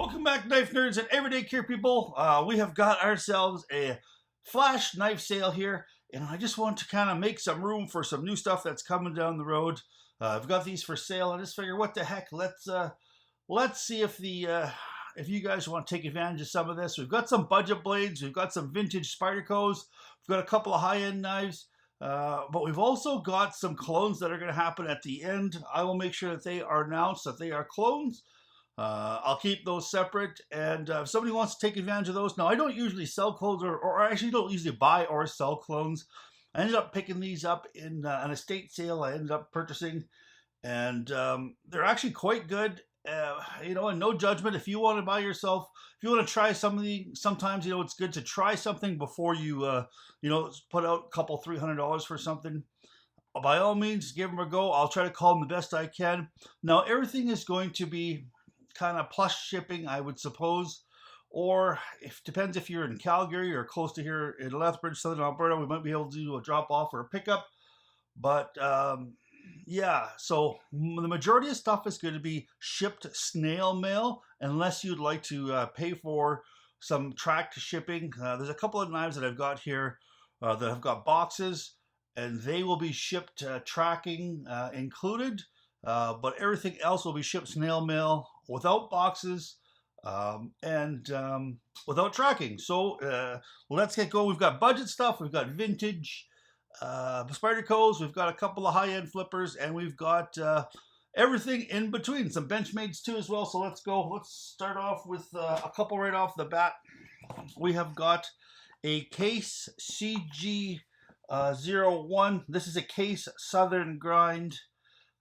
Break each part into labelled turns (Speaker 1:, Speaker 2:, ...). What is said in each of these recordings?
Speaker 1: Welcome back, knife nerds and everyday care people. We have got ourselves a flash knife sale here, and I just want to kind of make some room for some new stuff that's coming down the road. I've got these for sale. I just figure, what the heck? Let's see if you guys want to take advantage of some of this. We've got some budget blades. We've got some vintage Spydercos. We've got a couple of high-end knives. But we've also got some clones that are going to happen at the end. I will make sure that they are announced that they are clones. I'll keep those separate, and if somebody wants to take advantage of those. Now, I don't usually sell clones, or I actually don't usually buy or sell clones. I ended up picking these up in an estate sale I ended up purchasing, and they're actually quite good. And no judgment. If you want to buy yourself, if you want to try something, sometimes it's good to try something before you put out a couple $300 for something. By all means, give them a go. I'll try to call them the best I can. Now, everything is going to be kind of plus shipping, I would suppose, or depends if you're in Calgary or close to here in Lethbridge, Southern Alberta, we might be able to do a drop off or a pickup. But yeah, so the majority of stuff is going to be shipped snail mail, unless you'd like to pay for some tracked shipping. There's a couple of knives that I've got here that have got boxes, and they will be shipped tracking included, but everything else will be shipped snail mail without boxes and without tracking. So let's get going. We've got budget stuff, we've got vintage Spydercos, we've got a couple of high-end flippers, and we've got everything in between, some Benchmades too as well. So let's go. Let's start off with a couple right off the bat. We have got a Case CG01. This is a Case Southern grind.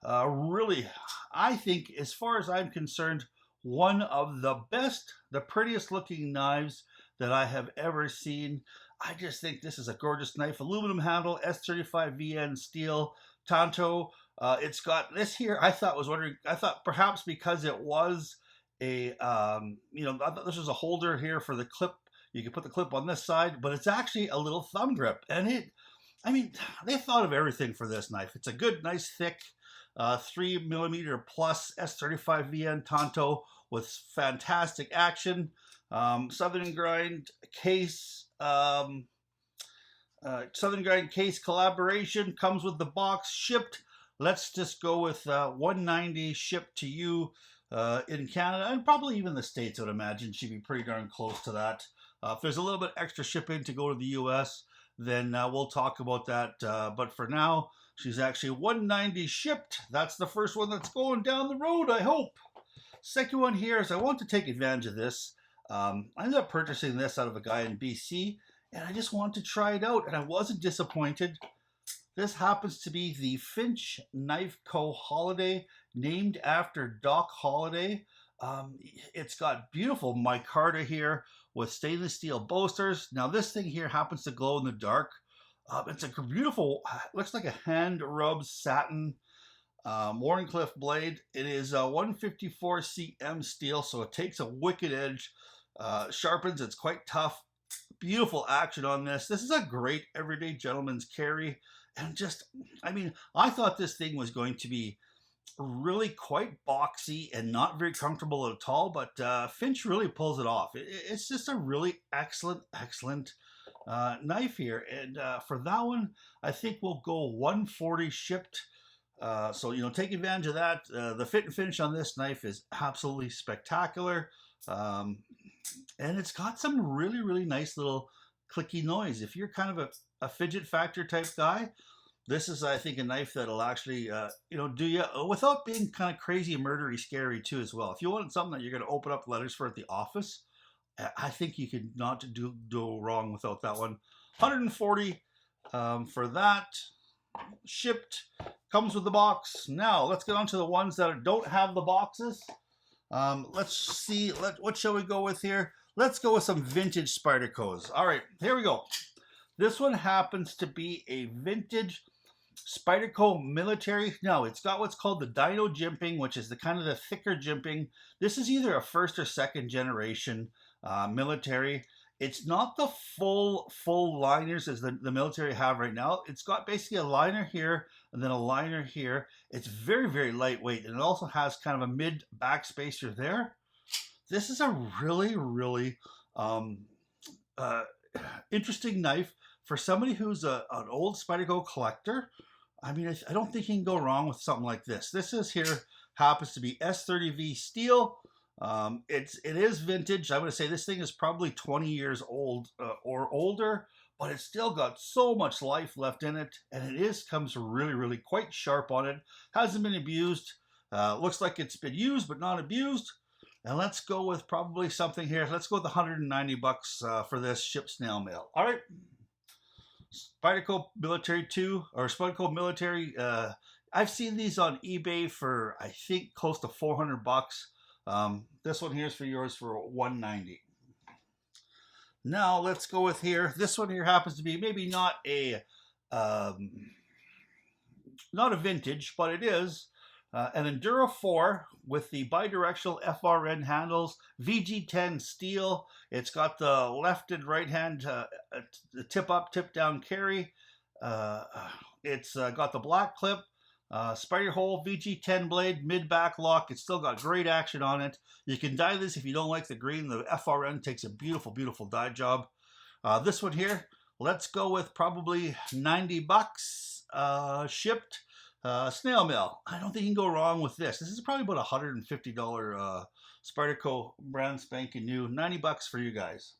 Speaker 1: Really, I think, as far as I'm concerned, one of the best, the prettiest looking knives that I have ever seen. I just think this is a gorgeous knife. Aluminum handle, S35VN steel, Tanto. It's got this here. I thought perhaps because it was a, I thought this was a holder here for the clip. You can put the clip on this side, but it's actually a little thumb grip. And they thought of everything for this knife. It's a good, nice, thick, 3mm plus S35VN Tanto with fantastic action. Southern grind case, Southern grind case collaboration, comes with the box, shipped. Let's just go with $190 shipped to you in Canada, and probably even the States. I would imagine she'd be pretty darn close to that. If there's a little bit extra shipping to go to the US, then we'll talk about that. But for now, she's actually $190 shipped. That's the first one that's going down the road, I hope. Second one here is I want to take advantage of this. I ended up purchasing this out of a guy in BC, and I just wanted to try it out, and I wasn't disappointed. This happens to be the Finch Knife Co. Holiday, named after Doc Holliday. It's got beautiful micarta here with stainless steel bolsters. Now this thing here happens to glow in the dark. It's a beautiful, looks like a hand rubbed satin Warncliffe blade. It is 154 cm steel, so it takes a wicked edge, sharpens. It's quite tough. Beautiful action on this. This is a great everyday gentleman's carry, and I thought this thing was going to be really quite boxy and not very comfortable at all, but Finch really pulls it off. It's just a really excellent knife here, and for that one I think we'll go $140 shipped. So take advantage of that. The fit and finish on this knife is absolutely spectacular, and it's got some really nice little clicky noise. If you're kind of a fidget factor type guy, this is, I think, a knife that'll actually, do you without being kind of crazy, murdery, scary too as well. If you want something that you're going to open up letters for at the office, I think you could not do wrong without that one. $140 for that, shipped, comes with the box. Now let's get on to the ones that don't have the boxes. Let's see. What shall we go with here? Let's go with some vintage Spydercos. All right, here we go. This one happens to be a vintage Spyderco military. Now, it's got what's called the Dino jimping, which is the kind of the thicker jimping. This is either a first or second generation military. It's not the full liners as the military have right now. It's got basically a liner here and then a liner here. It's very lightweight, and it also has kind of a mid back spacer there. this is a really, really uh, interesting knife for somebody who's an old Spyderco collector. I mean, I don't think you can go wrong with something like this. This is here happens to be S30V steel. It is vintage. I would say this thing is probably 20 years old or older, but it's still got so much life left in it, and comes really, really quite sharp on it. Hasn't been abused. Looks like it's been used, but not abused. And let's go with probably something here. Let's go with 190 bucks for this ship snail mail. All right. Spyderco Military 2 or Spyderco Military. I've seen these on eBay for I think close to 400 bucks. This one here is for yours for 190. Now let's go with here. This one here happens to be maybe not a vintage, but it is an Endura 4 with the bidirectional FRN handles, VG10 steel. It's got the left and right hand tip up, tip down carry. It's got the black clip, spider hole, VG10 blade, mid back lock. It's still got great action on it. You can dye this if you don't like the green. The FRN takes a beautiful, beautiful dye job. This one here, let's go with probably 90 bucks shipped. Snail mail. I don't think you can go wrong with this. This is probably about $150 Spyderco brand spanking new. 90 bucks for you guys.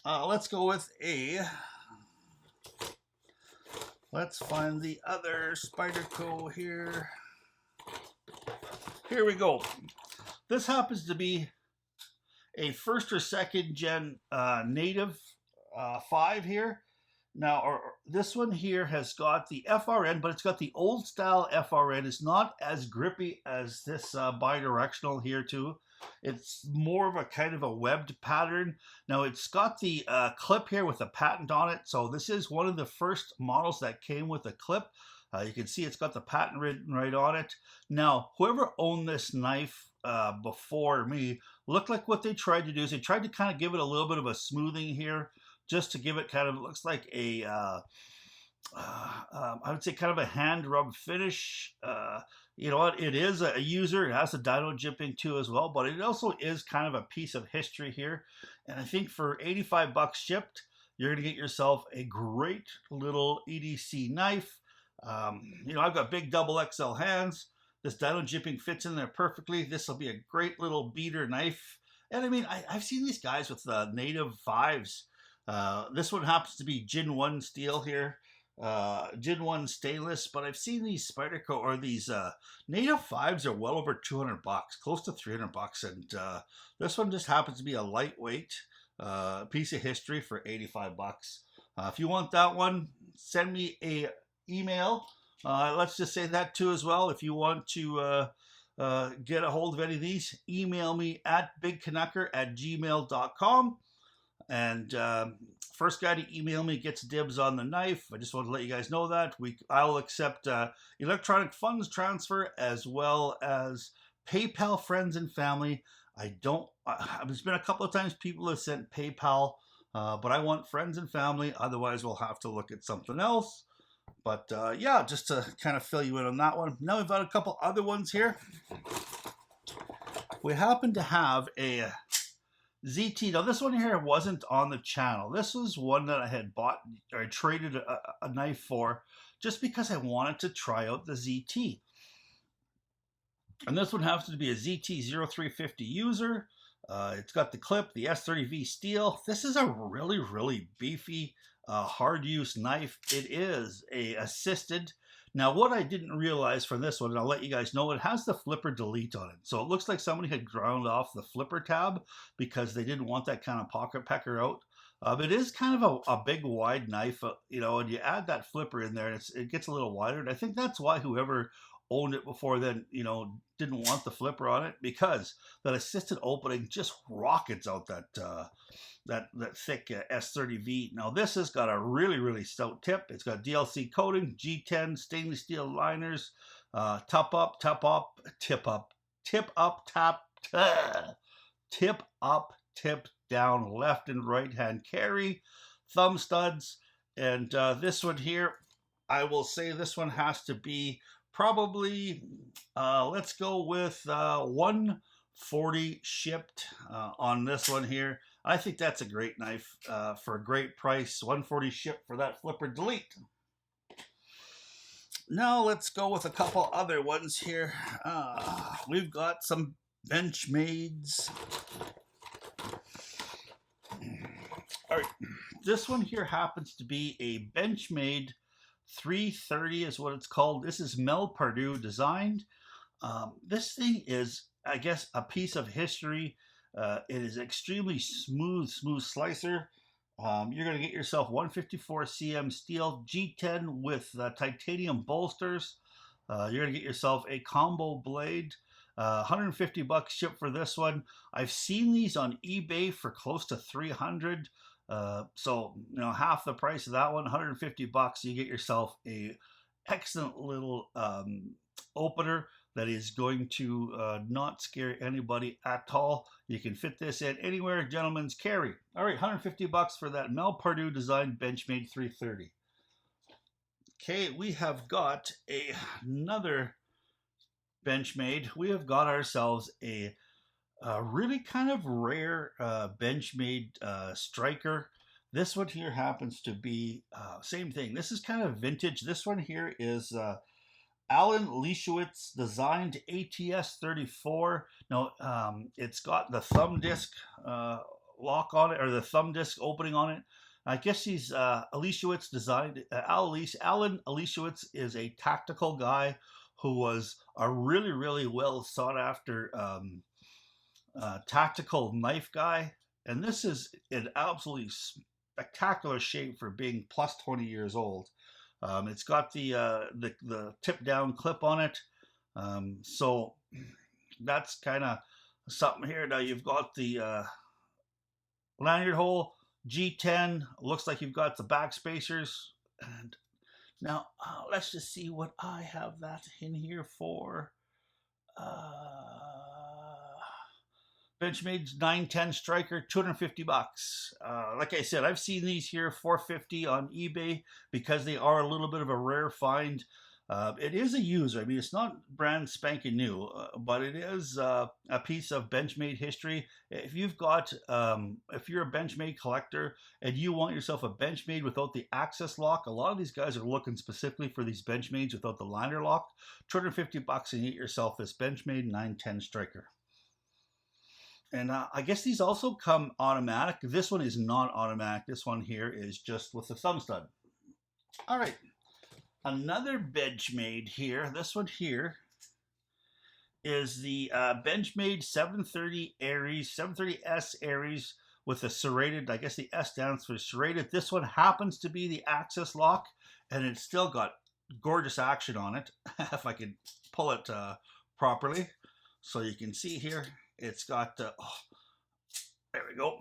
Speaker 1: Let's go with let's find the other Spyderco here. Here we go. This happens to be a first or second gen native 5 here. Now, this one here has got the FRN, but it's got the old style FRN. It's not as grippy as this bidirectional here too. It's more of a kind of a webbed pattern. Now, it's got the clip here with a patent on it. So this is one of the first models that came with a clip. You can see it's got the patent written right on it. Now, whoever owned this knife before me, looked like what they tried to do is they tried to kind of give it a little bit of a smoothing here, just to give it kind of, looks like a, I would say kind of a hand rub finish. You know what, it is a user, it has a dyno jimping too as well, but it also is kind of a piece of history here. And I think for 85 bucks shipped, you're gonna get yourself a great little EDC knife. You know, I've got big double XL hands. This dyno jimping fits in there perfectly. This will be a great little beater knife. And I mean, I've seen these guys with the native 5s. This one happens to be Gin 1 steel here, Gin 1 stainless, but I've seen these Spyderco or these native 5s are well over 200 bucks, close to 300 bucks, and this one just happens to be a lightweight piece of history for 85 bucks. If you want that one, send me a email. Let's just say that too as well. If you want to get a hold of any of these, email me at bigcanucker@gmail.com. And first guy to email me gets dibs on the knife. I just want to let you guys know that I'll accept electronic funds transfer as well as PayPal friends and family. There's been a couple of times people have sent PayPal, but I want friends and family. Otherwise, we'll have to look at something else. But yeah, just to kind of fill you in on that one. Now we've got a couple other ones here. We happen to have a ZT. Now this one here wasn't on the channel. This was one that I had bought or I traded a knife for just because I wanted to try out the ZT. And this one happens to be a ZT0350 user. It's got the clip, the S30V steel. This is a really, really beefy, hard use knife. It is a assisted. Now, what I didn't realize from this one, and I'll let you guys know, it has the flipper delete on it. So it looks like somebody had ground off the flipper tab because they didn't want that kind of pocket pecker out. It is kind of a big, wide knife, you know, and you add that flipper in there, and it gets a little wider. And I think that's why whoever owned it before then, you know, didn't want the flipper on it, because that assisted opening just rockets out that thick S30V. Now this has got a really, really stout tip. It's got DLC coating, G10 stainless steel liners, tip up, tip down, left and right hand carry, thumb studs, and this one here, I will say this one has to be probably, let's go with $140 shipped on this one here. I think that's a great knife for a great price. $140 shipped for that flipper delete. Now let's go with a couple other ones here. We've got some Benchmades. All right, this one here happens to be a Benchmade 330 is what it's called. This is Mel Perdue designed. This thing is, I guess, a piece of history. It is extremely smooth slicer. You're going to get yourself 154 cm steel G10 with titanium bolsters. You're going to get yourself a combo blade. $150 shipped for this one. I've seen these on eBay for close to $300. So you know, half the price of that one, $150. You get yourself a excellent little opener that is going to not scare anybody at all. You can fit this in anywhere gentlemen's carry. All right, $150 for that Mel Perdue designed Benchmade 330. Okay, we have got another Benchmade. We have got ourselves a really kind of rare Benchmade Stryker. This one here happens to be same thing. This is kind of vintage. This one here is Alan Leishowitz designed ATS 34. Now, it's got the thumb disc lock on it, or the thumb disc opening on it. I guess he's Leishowitz designed. Alan Leishowitz is a tactical guy who was a really well sought after tactical knife guy. And this is an absolutely spectacular shape for being plus 20 years old. It's got the tip down clip on it. So that's kind of something here. Now you've got the lanyard hole, G10. Looks like you've got the back spacers. And now let's just see what I have that in here for. Benchmade's 910 Stryker, $250. Like I said, I've seen these here $450 on eBay because they are a little bit of a rare find. It is a user. I mean, it's not brand spanking new, but it is a piece of Benchmade history. If you've got, if you're a Benchmade collector and you want yourself a Benchmade without the access lock, a lot of these guys are looking specifically for these Benchmades without the liner lock. $250 and you get yourself this Benchmade 910 Stryker. And I guess these also come automatic. This one is not automatic. This one here is just with the thumb stud. All right. Another Benchmade here. This one here is the Benchmade 730 Aries, 730S Aries with a serrated, I guess the S stands for serrated. This one happens to be the access lock, and it's still got gorgeous action on it. If I could pull it properly so you can see here. It's got, there we go.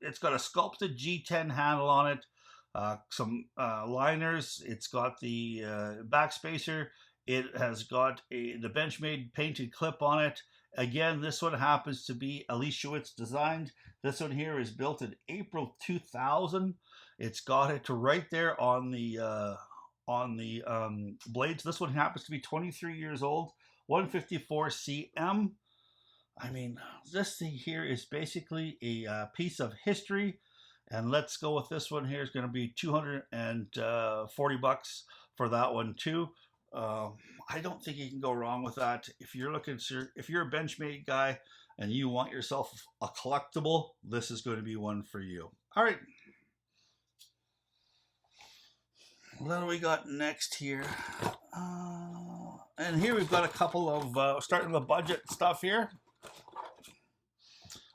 Speaker 1: It's got a sculpted G10 handle on it, some liners. It's got the back spacer. It has got the Benchmade painted clip on it. Again, this one happens to be Leishowitz designed. This one here is built in April 2000. It's got it right there on the blades. This one happens to be 23 years old, 154 cm. I mean, this thing here is basically a piece of history. And let's go with this one here. It's going to be $240 for that one too. I don't think you can go wrong with that. If you're looking, if you're a Benchmade guy and you want yourself a collectible, this is going to be one for you. All right. What do we got next here? And here we've got a couple of starting the budget stuff here.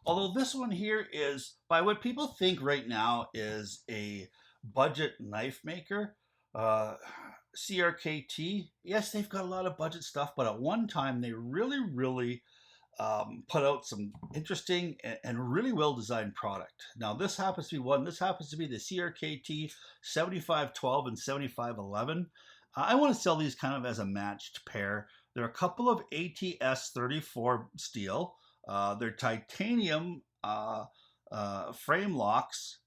Speaker 1: Although this one here is, by what people think right now, is a budget knife maker. CRKT, yes, they've got a lot of budget stuff, but at one time they really put out some interesting and really well-designed product. Now this happens to be one. This happens to be the CRKT 7512 and 7511. I want to sell these kind of as a matched pair. They're a couple of ATS 34 steel. They're titanium frame locks,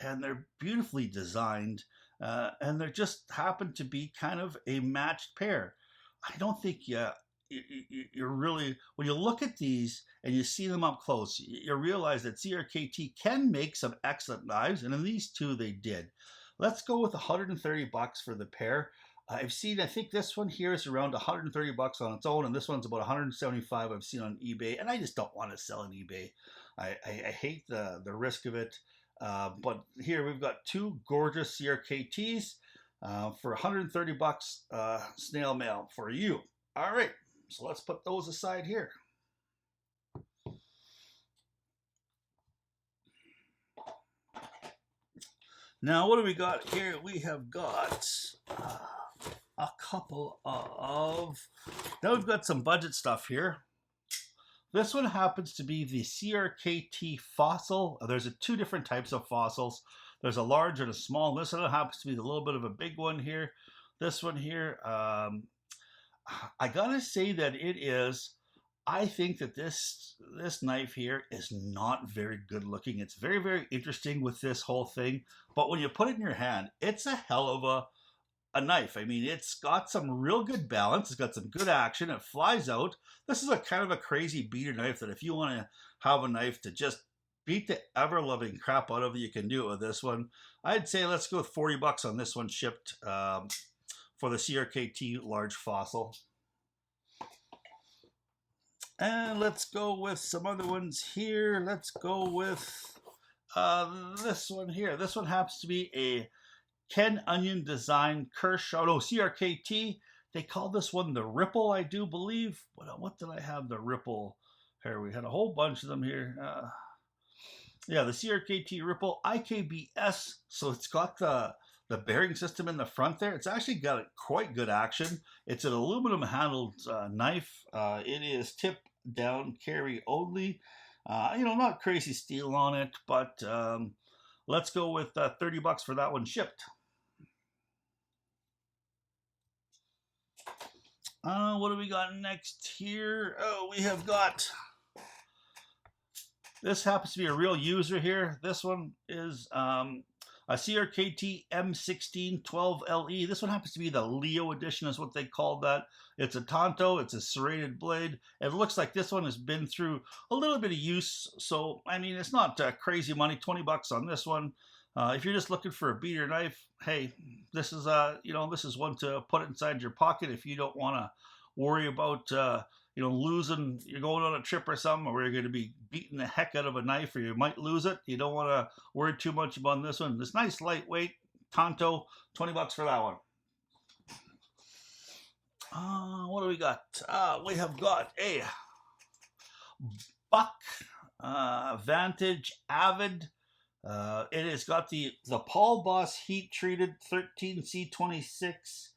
Speaker 1: and they're beautifully designed, and they just happen to be kind of a matched pair. I don't think you're really, when you look at these and you see them up close, you realize that CRKT can make some excellent knives, and in these two they did. Let's go with $130 for the pair. I've seen, I think this one here is around $130 on its own, and this one's about $175 I've seen on eBay, and I just don't want to sell on eBay. I hate the risk of it. But here we've got two gorgeous CRKTs for $130 snail mail for you. All right, so let's put those aside here. Now, what do we got here? We have got a couple of, now we've got some budget stuff here. This one happens to be the CRKT Fossil. There's two different types of fossils. There's a large and a small. This one happens to be a little bit of a big one here. This one here, I gotta say that it is, I think that this knife here is not very good looking. It's very, very interesting with this whole thing. But when you put it in your hand, it's a hell of a knife. I mean, it's got some real good balance. It's got some good action. It flies out. This is a kind of a crazy beater knife that if you want to have a knife to just beat the ever-loving crap out of it, you can do it with this one. I'd say let's go with $40 on this one shipped for the CRKT large fossil. And let's go with some other ones here. Let's go with this one here. This one happens to be a Ken Onion Design Kershaw, no, CRKT. They call this one the Ripple, I do believe. What did I have the Ripple? Here, we had a whole bunch of them here. Yeah, the CRKT Ripple IKBS. So it's got the bearing system in the front there. It's actually got quite good action. It's an aluminum handled knife. It is tip down carry only. You know, not crazy steel on it, but let's go with $30 for that one shipped. What do we got next here? Oh, we have got, this happens to be a real user here. This one is a CRKT M16 12LE. This one happens to be the Leo edition is what they called that. It's a Tonto, it's a serrated blade. It looks like this one has been through a little bit of use. So, I mean, it's not crazy money, $20 on this one. If you're just looking for a beater knife, hey, this is you know, this is one to put inside your pocket if you don't want to worry about you know, losing. You're going on a trip or something where you're going to be beating the heck out of a knife, or you might lose it. You don't want to worry too much about this one. This nice lightweight Tonto, $20 for that one. What do we got? We have got a Buck Vantage AVID. It has got the Paul Boss heat treated 13C26.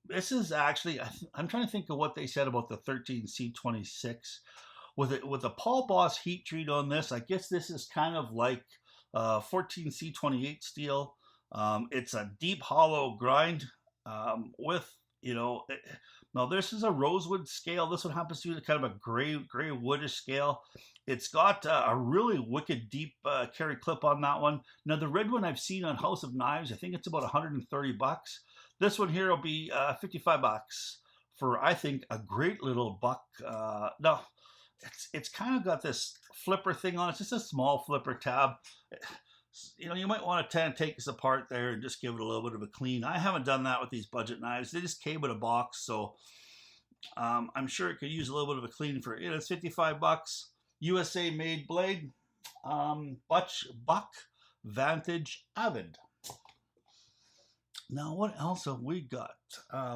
Speaker 1: This is actually, I'm trying to think of what they said about the 13C26. With the Paul Boss heat treat on this, I guess this is kind of like 14C28 steel. It's a deep hollow grind with, you know, now this is a rosewood scale. This one happens to be kind of a gray woodish scale. It's got a really wicked deep carry clip on that one. Now the red one I've seen on House of Knives, I think it's about $130. This one here will be $55 for, I think, a great little buck. No, it's kind of got this flipper thing on it. It's just a small flipper tab. You know, you might want to take this apart there and just give it a little bit of a clean. I haven't done that with these budget knives. They just came in a box, so I'm sure it could use a little bit of a clean for it. It's $55. USA made blade. Buck Vantage AVID. Now, what else have we got?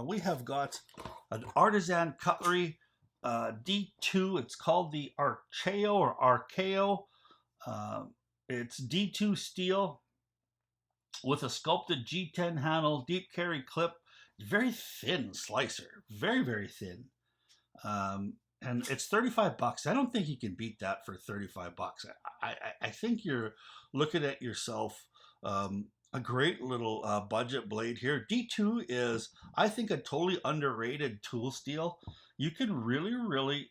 Speaker 1: We have got an Artisan Cutlery D2. It's called the Archaeo or Archaeo. It's D2 steel with a sculpted G10 handle, deep carry clip, very thin slicer, very, very thin. And it's $35. I don't think you can beat that for $35. I think you're looking at yourself a great little budget blade here. D2 is, I think, a totally underrated tool steel. You can really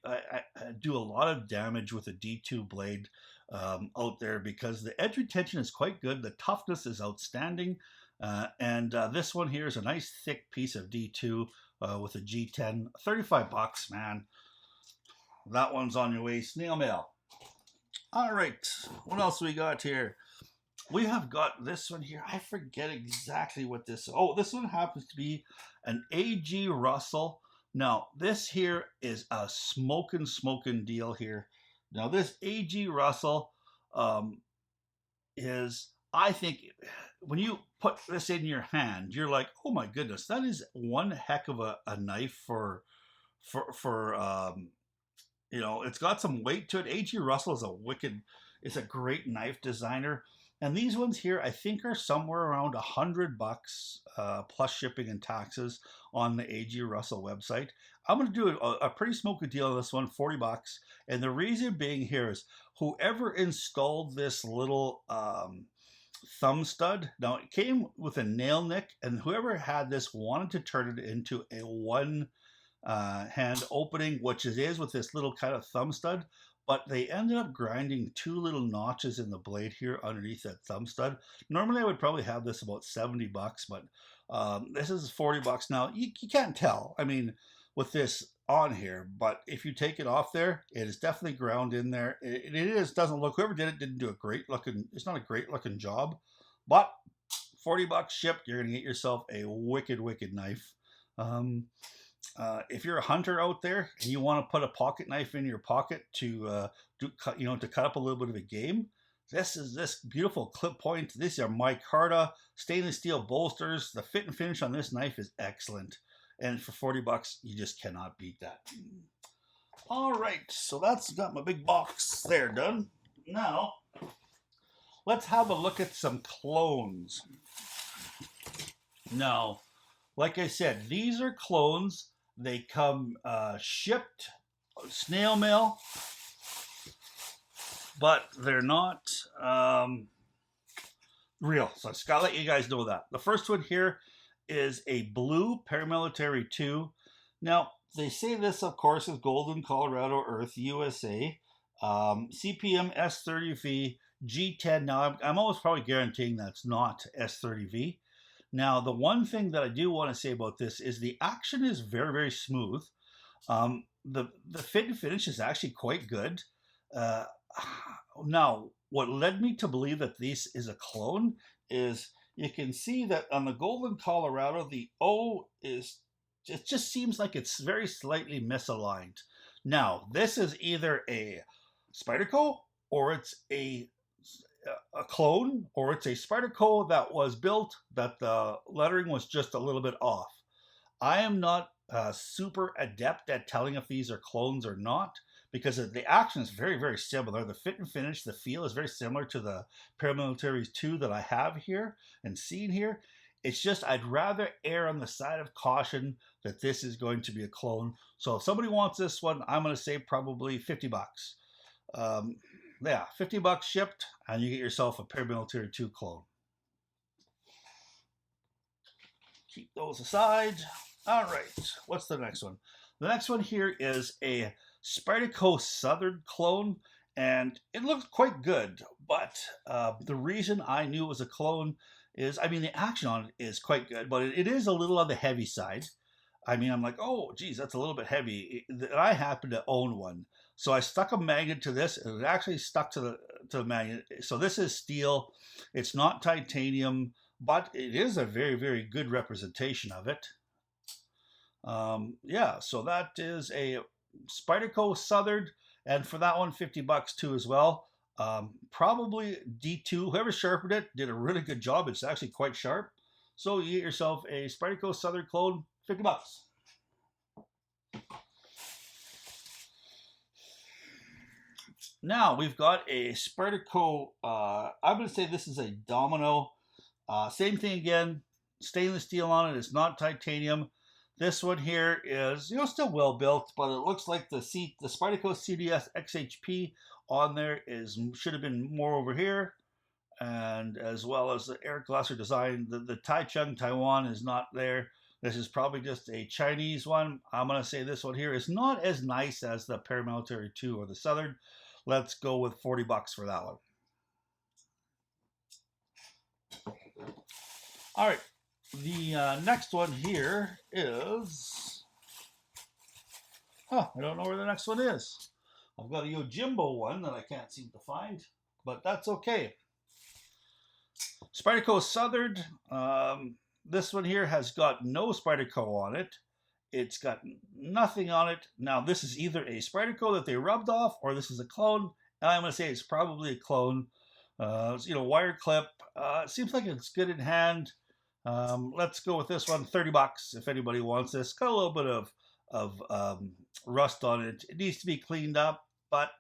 Speaker 1: do a lot of damage with a D2 blade out there because the edge retention is quite good. The toughness is outstanding. This one here is a nice thick piece of D2 with a G10. 35 bucks, man. That one's on your way. Snail mail. All right, what else we got here? We have got this one here. I forget exactly what this. Oh, this one happens to be an AG Russel. Now, this here is a smoking deal here. Now, this AG Russel is, I think, when you put this in your hand, you're like, oh my goodness, that is one heck of a knife for you know, it's got some weight to it. AG Russel is a great knife designer. And these ones here, I think, are somewhere around $100 plus shipping and taxes on the AG Russel website. I'm going to do a pretty smoky deal on this one, 40 bucks. And the reason being here is whoever installed this little thumb stud, now it came with a nail nick, and whoever had this wanted to turn it into a one hand opening, which it is with this little kind of thumb stud. But they ended up grinding two little notches in the blade here underneath that thumb stud. Normally I would probably have this about 70 bucks, but this is 40 bucks now. You can't tell, I mean, with this on here, but if you take it off there, it is definitely ground in there. Doesn't look, whoever did it didn't do a great looking, it's not a great looking job, but 40 bucks shipped, you're going to get yourself a wicked knife. If you're a hunter out there and you want to put a pocket knife in your pocket to to cut up a little bit of a game, this is this beautiful clip point. These are micarta stainless steel bolsters. The fit and finish on this knife is excellent, and for 40 bucks, you just cannot beat that. All right, so that's got my big box there done. Now, let's have a look at some clones. Now, like I said, these are clones. They come shipped, snail mail, but they're not real. So I just gotta let you guys know that. The first one here is a blue Paramilitary 2. Now, they say this, of course, is Golden, Colorado, Earth, USA. CPM S30V, G10. Now, I'm almost probably guaranteeing that's not S30V. Now, the one thing that I do want to say about this is the action is very smooth. The fit and finish is actually quite good. Now, what led me to believe that this is a clone is you can see that on the Golden Colorado, the O is, it just seems like it's very slightly misaligned. Now, this is either a Spyderco or it's a clone, or it's a Spyderco that was built that the lettering was just a little bit off. I am not super adept at telling if these are clones or not, because the action is very similar. The fit and finish, the feel is very similar to the Paramilitary 2 that I have here and seen here. It's just I'd rather err on the side of caution that this is going to be a clone. So if somebody wants this one, I'm going to say probably 50 bucks. Yeah, 50 bucks shipped, and you get yourself a Paramilitary 2 clone. Keep those aside. All right, what's the next one? The next one here is a Spyderco Southard clone, and it looks quite good, but the reason I knew it was a clone is, I mean, the action on it is quite good, but it is a little on the heavy side. I mean, I'm like, oh, geez, that's a little bit heavy. I happen to own one. So I stuck a magnet to this, and it actually stuck to the magnet. So this is steel. It's not titanium, but it is a very good representation of it. Yeah, so that is a Spyderco Southard, and for that one, 50 bucks too as well. Probably D2. Whoever sharpened it did a really good job. It's actually quite sharp. So you get yourself a Spyderco Southard clone, 50 bucks. Now we've got a Spyderco, I'm going to say this is a Domino. Same thing again, stainless steel on it. It's not titanium. This one here is, still well built, but it looks like the Spyderco CDS XHP on there should have been more over here, and as well as the Eric Glasser design. The Taichung Taiwan is not there. This is probably just a Chinese one. I'm going to say this one here is not as nice as the Paramilitary 2 or the Southern. Let's go with 40 bucks for that one. All right, the next one here is, I don't know where the next one is. I've got a Yojimbo one that I can't seem to find, but that's okay. Spyderco Southard. This one here has got no Spyderco on it. It's got nothing on it. Now, this is either a Spyderco that they rubbed off, or this is a clone. And I'm going to say it's probably a clone. Wire clip. It seems like it's good in hand. Let's go with this one, $30 if anybody wants this. Got a little bit of rust on it. It needs to be cleaned up, but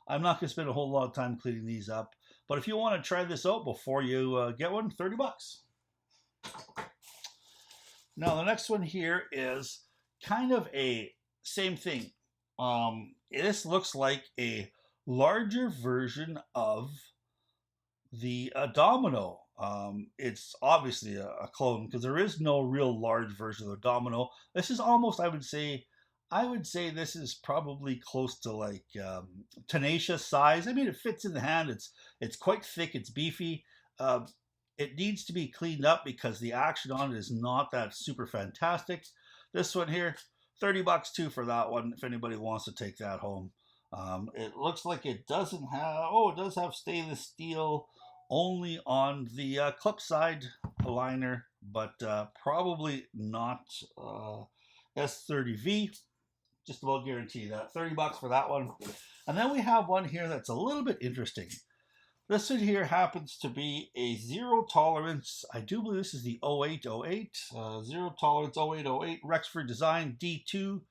Speaker 1: I'm not going to spend a whole lot of time cleaning these up. But if you want to try this out before you get one, $30. Now the next one here is kind of a same thing. This looks like a larger version of the Domino. It's obviously a clone because there is no real large version of the Domino. This is almost, I would say this is probably close to like tenacious size. I mean, it fits in the hand. It's quite thick. It's beefy. It needs to be cleaned up because the action on it is not that super fantastic. This one here, $30 too for that one if anybody wants to take that home. It looks like it doesn't have, it does have stainless steel only on the clip side liner, but probably not S30V. Just about guarantee that. $30 for that one. And then we have one here that's a little bit interesting. This one here happens to be a zero tolerance. I do believe this is the 0808. Zero tolerance 0808 Rexford design D2.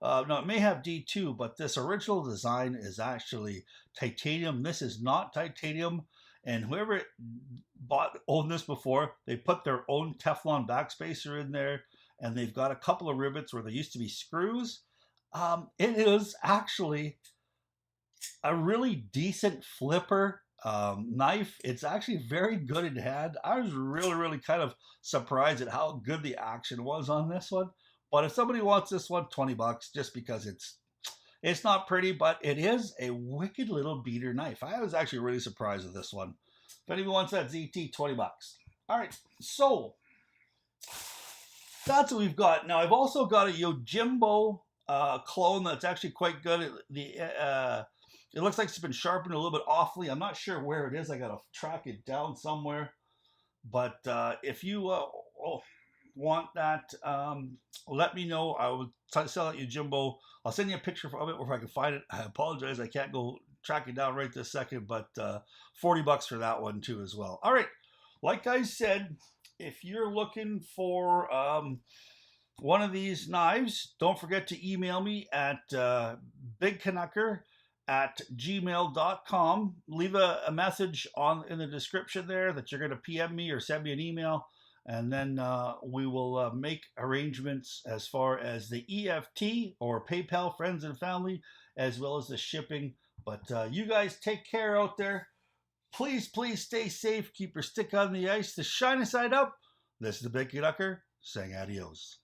Speaker 1: No, it may have D2, but this original design is actually titanium. This is not titanium. And whoever owned this before, they put their own Teflon backspacer in there. And they've got a couple of rivets where there used to be screws. It is actually a really decent flipper knife. It's actually very good in hand. I was really kind of surprised at how good the action was on this one. But if somebody wants this one, $20 just because it's not pretty, but it is a wicked little beater knife. I was actually really surprised with this one. If anyone wants that ZT, $20. All right, so that's what we've got. Now I've also got a Yojimbo clone that's actually quite good. It looks like it's been sharpened a little bit awfully. I'm not sure where it is. I gotta track it down somewhere. But if you want that, let me know. I will sell it Yojimbo. I'll send you a picture of it if I can find it. I apologize, I can't go track it down right this second, but $40 for that one too as well. All right, like I said, if you're looking for one of these knives, don't forget to email me at bigcanucker@gmail.com. Leave a message in the description there that you're going to PM me or send me an email, and then we will make arrangements as far as the EFT or PayPal, friends and family, as well as the shipping. But you guys take care out there. Please stay safe. Keep your stick on the ice. The shiny side up. This is the Big Canucker saying adios.